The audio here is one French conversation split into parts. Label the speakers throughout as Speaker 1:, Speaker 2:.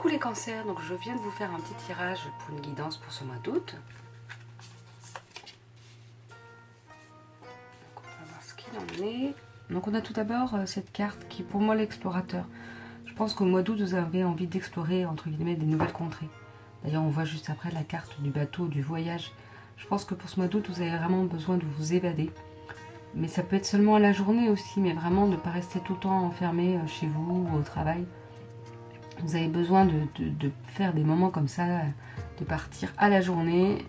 Speaker 1: Coucou les cancers, donc je viens de vous faire un petit tirage pour une guidance pour ce mois d'août. On va voir ce qu'il en est. Donc on a tout d'abord cette carte qui est pour moi l'explorateur. Je pense qu'au mois d'août vous avez envie d'explorer entre guillemets des nouvelles contrées. D'ailleurs on voit juste après la carte du bateau, du voyage. Je pense que pour ce mois d'août vous avez vraiment besoin de vous évader. Mais ça peut être seulement à la journée aussi, mais vraiment ne pas rester tout le temps enfermé chez vous ou au travail. Vous avez besoin de faire des moments comme ça, de partir à la journée,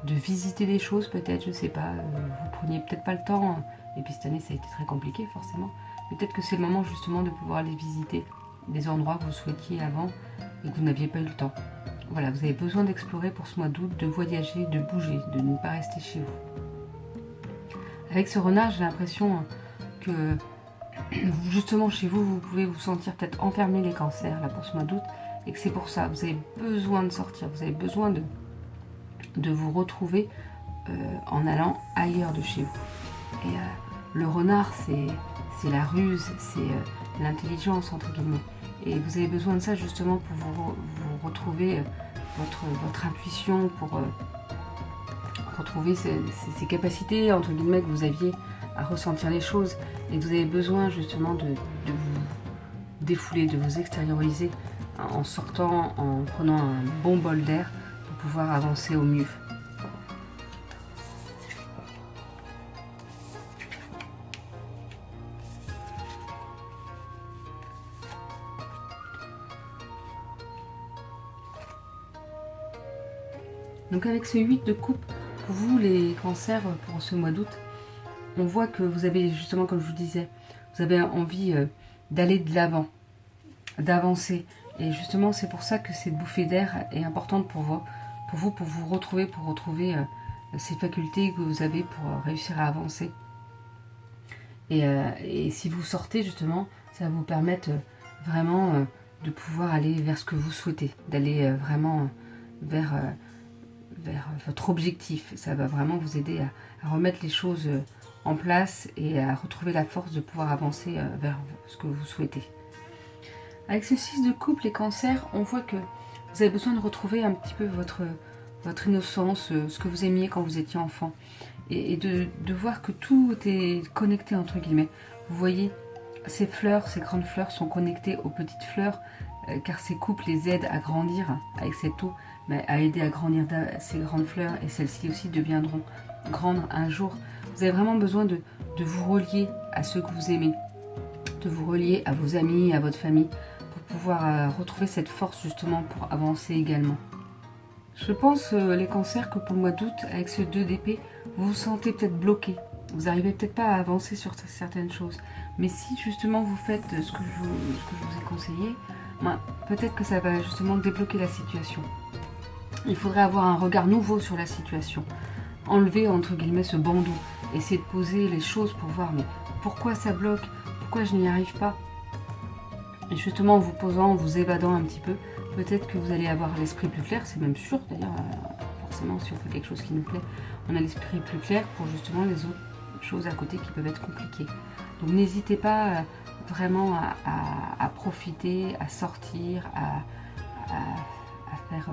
Speaker 1: de visiter des choses peut-être, je sais pas. Vous preniez peut-être pas le temps, et puis cette année ça a été très compliqué forcément. Peut-être que c'est le moment justement de pouvoir aller visiter des endroits que vous souhaitiez avant et que vous n'aviez pas eu le temps. Voilà, vous avez besoin d'explorer pour ce mois d'août, de voyager, de bouger, de ne pas rester chez vous. Avec ce renard, j'ai l'impression que justement chez vous, vous pouvez vous sentir peut-être enfermé les cancers là pour ce mois d'août et que c'est pour ça, vous avez besoin de sortir, vous avez besoin de vous retrouver en allant ailleurs de chez vous. Et le renard, c'est la ruse, c'est l'intelligence entre guillemets. Et vous avez besoin de ça justement pour vous retrouver votre intuition, pour retrouver ces capacités entre guillemets que vous aviez à ressentir les choses, et vous avez besoin justement de vous défouler, de vous extérioriser en sortant, en prenant un bon bol d'air pour pouvoir avancer au mieux. Donc avec ce 8 de coupe, pour vous les cancers, pour ce mois d'août, on voit que vous avez justement, comme je vous disais, vous avez envie d'aller de l'avant, d'avancer. Et justement, c'est pour ça que cette bouffée d'air est importante pour vous retrouver, pour retrouver ces facultés que vous avez pour réussir à avancer. Et si vous sortez, justement, ça va vous permettre vraiment de pouvoir aller vers ce que vous souhaitez, d'aller vraiment vers votre objectif. Ça va vraiment vous aider à remettre les choses en place et à retrouver la force de pouvoir avancer vers ce que vous souhaitez. Avec ce 6 de coupe, les cancers, on voit que vous avez besoin de retrouver un petit peu votre innocence, ce que vous aimiez quand vous étiez enfant, et de voir que tout est connecté entre guillemets. Vous voyez, ces fleurs, ces grandes fleurs sont connectées aux petites fleurs, car ces coupes les aident à grandir avec cette eau, mais à aider à grandir ces grandes fleurs, et celles-ci aussi deviendront grandes un jour. Vous avez vraiment besoin de vous relier à ceux que vous aimez, de vous relier à vos amis, à votre famille, pour pouvoir retrouver cette force justement pour avancer également. Je pense, les cancers, que pour le mois d'août, avec ce 2 d'épée, vous vous sentez peut-être bloqué. Vous n'arrivez peut-être pas à avancer sur certaines choses. Mais si justement vous faites ce que je vous ai conseillé, peut-être que ça va justement débloquer la situation. Il faudrait avoir un regard nouveau sur la situation. Enlever entre guillemets ce bandeau. Essayer de poser les choses pour voir mais pourquoi ça bloque, pourquoi je n'y arrive pas. Et justement en vous posant, en vous évadant un petit peu, peut-être que vous allez avoir l'esprit plus clair, c'est même sûr d'ailleurs, forcément si on fait quelque chose qui nous plaît, on a l'esprit plus clair pour justement les autres choses à côté qui peuvent être compliquées. Donc n'hésitez pas vraiment à profiter, à sortir, à faire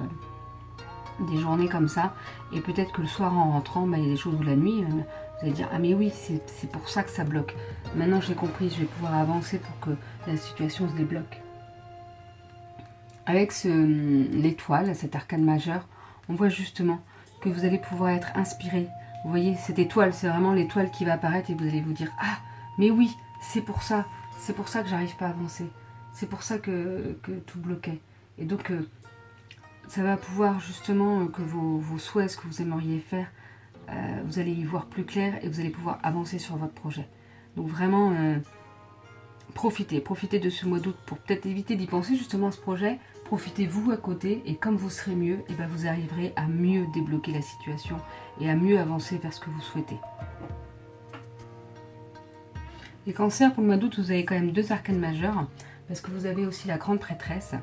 Speaker 1: des journées comme ça, et peut-être que le soir en rentrant, il y a des choses, ou la nuit, vous allez dire ah mais oui, c'est pour ça que ça bloque. Maintenant j'ai compris, je vais pouvoir avancer pour que la situation se débloque. Avec l'étoile, cet arcane majeur, on voit justement que vous allez pouvoir être inspiré. Vous voyez, cette étoile, c'est vraiment l'étoile qui va apparaître et vous allez vous dire ah mais oui, c'est pour ça que j'arrive pas à avancer, c'est pour ça que tout bloquait. Et donc ça va pouvoir justement que vos souhaits, ce que vous aimeriez faire, vous allez y voir plus clair et vous allez pouvoir avancer sur votre projet. Donc vraiment, profitez de ce mois d'août pour peut-être éviter d'y penser justement à ce projet. Profitez-vous à côté, et comme vous serez mieux, et vous arriverez à mieux débloquer la situation et à mieux avancer vers ce que vous souhaitez. Les cancers, pour le mois d'août, vous avez quand même 2 arcanes majeures, parce que vous avez aussi la grande prêtresse.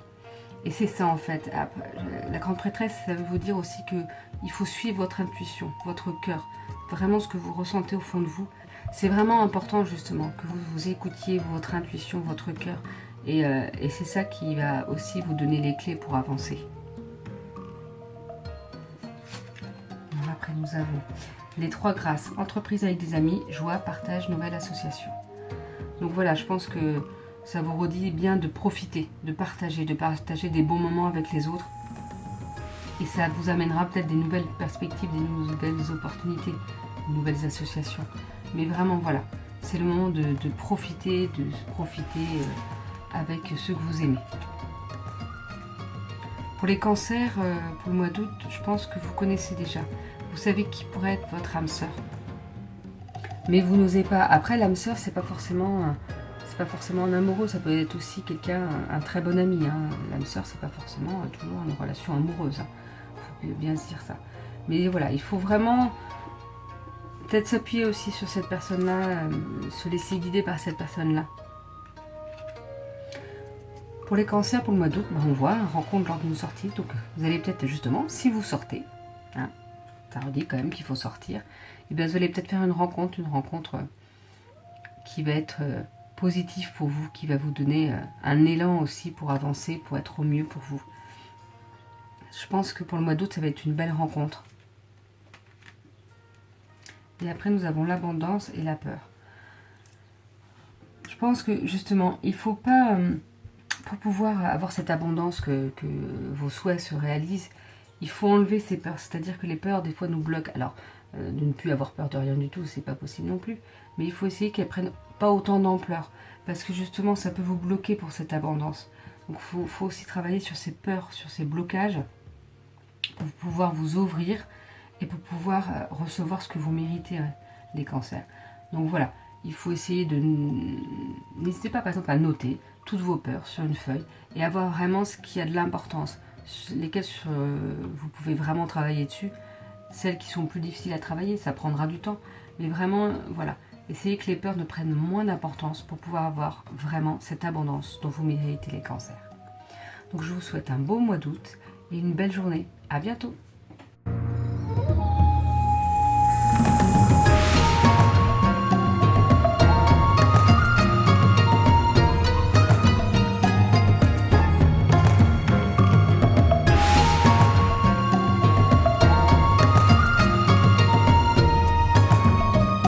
Speaker 1: Et c'est ça en fait, la grande prêtresse, ça veut vous dire aussi qu'il faut suivre votre intuition, votre cœur, vraiment ce que vous ressentez au fond de vous. C'est vraiment important justement que vous écoutiez votre intuition, votre cœur, Et c'est ça qui va aussi vous donner les clés pour avancer. Après, nous avons les 3 grâces, entreprise avec des amis, joie, partage, nouvelle association. Donc voilà, je pense que ça vous redit bien de profiter, de partager des bons moments avec les autres. Et ça vous amènera peut-être des nouvelles perspectives, des nouvelles opportunités, des nouvelles associations. Mais vraiment, voilà, c'est le moment de profiter avec ceux que vous aimez. Pour les cancers, pour le mois d'août, je pense que vous connaissez déjà. Vous savez qui pourrait être votre âme sœur. Mais vous n'osez pas. Après, l'âme sœur, c'est pas forcément un amoureux, ça peut être aussi quelqu'un, un très bon ami. Hein. L'âme sœur, c'est pas forcément toujours une relation amoureuse. Hein. Faut bien se dire ça. Mais voilà, il faut vraiment peut-être s'appuyer aussi sur cette personne-là, se laisser guider par cette personne-là. Pour les cancers, pour le mois d'août, on voit une rencontre lors d'une sortie. Donc vous allez peut-être justement, si vous sortez, hein, ça redit quand même qu'il faut sortir, et bien vous allez peut-être faire une rencontre qui va être positive pour vous, qui va vous donner un élan aussi pour avancer, pour être au mieux pour vous. Je pense que pour le mois d'août, ça va être une belle rencontre. Et après, nous avons l'abondance et la peur. Je pense que justement, il ne faut pas, pour pouvoir avoir cette abondance, que vos souhaits se réalisent, il faut enlever ces peurs. C'est-à-dire que les peurs, des fois, nous bloquent. Alors, de ne plus avoir peur de rien du tout, c'est pas possible non plus. Mais il faut essayer qu'elles prennent pas autant d'ampleur. Parce que justement, ça peut vous bloquer pour cette abondance. Donc, il faut aussi travailler sur ces peurs, sur ces blocages, pour pouvoir vous ouvrir et pour pouvoir recevoir ce que vous méritez, les cancers. Donc voilà, il faut essayer de... N'hésitez pas par exemple à noter toutes vos peurs sur une feuille et avoir vraiment ce qui a de l'importance, lesquelles vous pouvez vraiment travailler dessus. Celles qui sont plus difficiles à travailler, ça prendra du temps. Mais vraiment, voilà, essayez que les peurs ne prennent moins d'importance pour pouvoir avoir vraiment cette abondance dont vous méritez les cancers. Donc je vous souhaite un beau mois d'août et une belle journée. À bientôt!